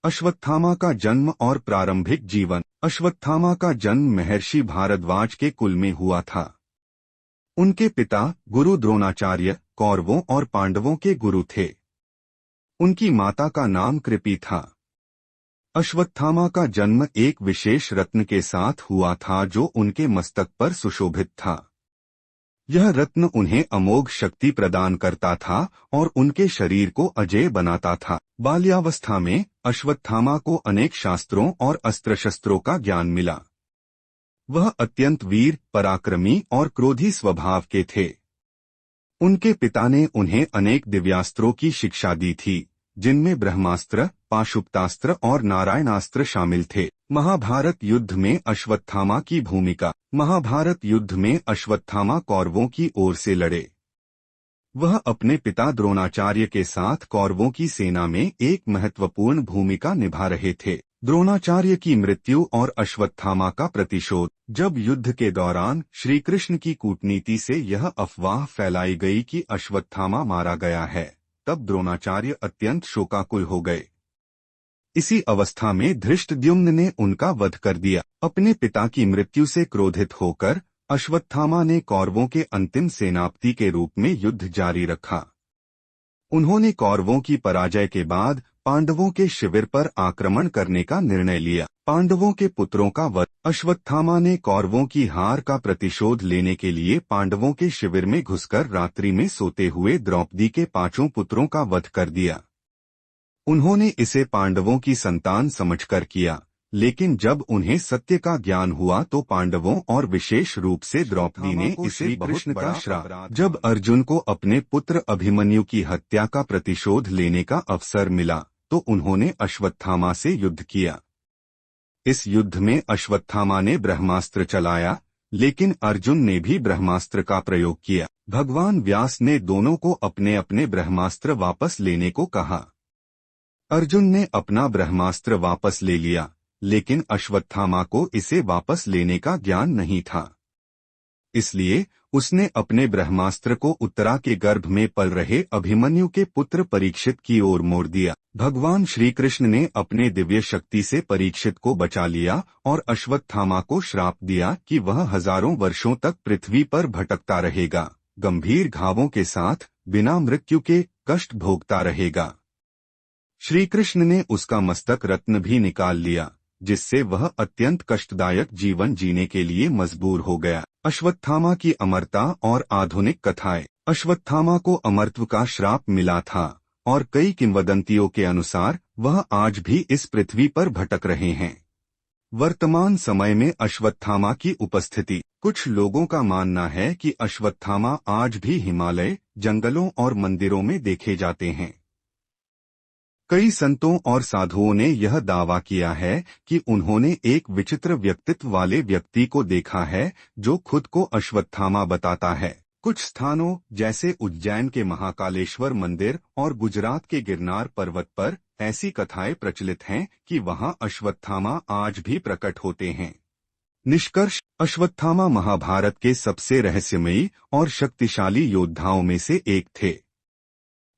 अश्वत्थामा का जन्म और प्रारंभिक जीवन। अश्वत्थामा का जन्म महर्षि भारद्वाज के कुल में हुआ था। उनके पिता गुरु द्रोणाचार्य कौरवों और पांडवों के गुरु थे। उनकी माता का नाम कृपि था। अश्वत्थामा का जन्म एक विशेष रत्न के साथ हुआ था जो उनके मस्तक पर सुशोभित था। यह रत्न उन्हें अमोघ शक्ति प्रदान करता था और उनके शरीर को अजेय बनाता था। बाल्यावस्था में अश्वत्थामा को अनेक शास्त्रों और अस्त्र शस्त्रों का ज्ञान मिला। वह अत्यंत वीर, पराक्रमी और क्रोधी स्वभाव के थे। उनके पिता ने उन्हें अनेक दिव्यास्त्रों की शिक्षा दी थी, जिनमें ब्रह्मास्त्र, पाशुपतास्त्र और नारायणास्त्र शामिल थे। महाभारत युद्ध में अश्वत्थामा की भूमिका। महाभारत युद्ध में अश्वत्थामा कौरवों की ओर से लड़े। वह अपने पिता द्रोणाचार्य के साथ कौरवों की सेना में एक महत्वपूर्ण भूमिका निभा रहे थे। द्रोणाचार्य की मृत्यु और अश्वत्थामा का प्रतिशोध। जब युद्ध के दौरान श्रीकृष्ण की कूटनीति से यह अफवाह फैलाई गई कि अश्वत्थामा मारा गया है, तब द्रोणाचार्य अत्यंत शोकाकुल हो गए। इसी अवस्था में धृष्टद्युम्न ने उनका वध कर दिया। अपने पिता की मृत्यु से क्रोधित होकर अश्वत्थामा ने कौरवों के अंतिम सेनापति के रूप में युद्ध जारी रखा। उन्होंने कौरवों की पराजय के बाद पांडवों के शिविर पर आक्रमण करने का निर्णय लिया। पांडवों के पुत्रों का वध। अश्वत्थामा ने कौरवों की हार का प्रतिशोध लेने के लिए पांडवों के शिविर में घुसकर रात्रि में सोते हुए द्रौपदी के 5 पुत्रों का वध कर दिया। उन्होंने इसे पांडवों की संतान समझकर किया, लेकिन जब उन्हें सत्य का ज्ञान हुआ तो पांडवों और विशेष रूप से द्रौपदी ने इसे कृष्ण का श्राप। जब अर्जुन को अपने पुत्र अभिमन्यु की हत्या का प्रतिशोध लेने का अवसर मिला तो उन्होंने अश्वत्थामा से युद्ध किया। इस युद्ध में अश्वत्थामा ने ब्रह्मास्त्र चलाया, लेकिन अर्जुन ने भी ब्रह्मास्त्र का प्रयोग किया। भगवान व्यास ने दोनों को अपने अपने ब्रह्मास्त्र वापस लेने को कहा। अर्जुन ने अपना ब्रह्मास्त्र वापस ले लिया, लेकिन अश्वत्थामा को इसे वापस लेने का ज्ञान नहीं था। इसलिए उसने अपने ब्रह्मास्त्र को उत्तरा के गर्भ में पल रहे अभिमन्यु के पुत्र परीक्षित की ओर मोड़ दिया। भगवान श्रीकृष्ण ने अपने दिव्य शक्ति से परीक्षित को बचा लिया और अश्वत्थामा को श्राप दिया कि वह हजारों वर्षों तक पृथ्वी पर भटकता रहेगा, गंभीर घावों के साथ बिना मृत्यु के कष्ट भोगता रहेगा। श्रीकृष्ण ने उसका मस्तक रत्न भी निकाल लिया, जिससे वह अत्यंत कष्टदायक जीवन जीने के लिए मजबूर हो गया। अश्वत्थामा की अमरता और आधुनिक कथाएं। अश्वत्थामा को अमरत्व का श्राप मिला था और कई किंवदंतियों के अनुसार वह आज भी इस पृथ्वी पर भटक रहे हैं। वर्तमान समय में अश्वत्थामा की उपस्थिति। कुछ लोगों का मानना है कि अश्वत्थामा आज भी हिमालय, जंगलों और मंदिरों में देखे जाते हैं। कई संतों और साधुओं ने यह दावा किया है कि उन्होंने एक विचित्र व्यक्तित्व वाले व्यक्ति को देखा है जो खुद को अश्वत्थामा बताता है। कुछ स्थानों जैसे उज्जैन के महाकालेश्वर मंदिर और गुजरात के गिरनार पर्वत पर ऐसी कथाएं प्रचलित हैं कि वहां अश्वत्थामा आज भी प्रकट होते हैं। निष्कर्ष: अश्वत्थामा महाभारत के सबसे रहस्यमयी और शक्तिशाली योद्धाओं में से एक थे।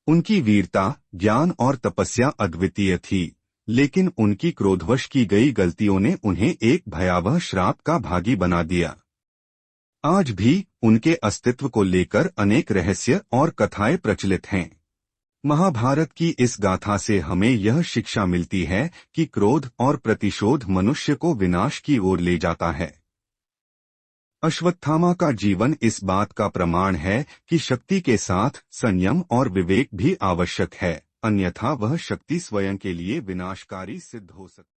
उनकी वीरता, ज्ञान और तपस्या अद्वितीय थी, लेकिन उनकी क्रोधवश की गई गलतियों ने उन्हें एक भयावह श्राप का भागी बना दिया। आज भी उनके अस्तित्व को लेकर अनेक रहस्य और कथाएं प्रचलित हैं। महाभारत की इस गाथा से हमें यह शिक्षा मिलती है कि क्रोध और प्रतिशोध मनुष्य को विनाश की ओर ले जाता है। अश्वत्थामा का जीवन इस बात का प्रमाण है कि शक्ति के साथ संयम और विवेक भी आवश्यक है, अन्यथा वह शक्ति स्वयं के लिए विनाशकारी सिद्ध हो सकती है।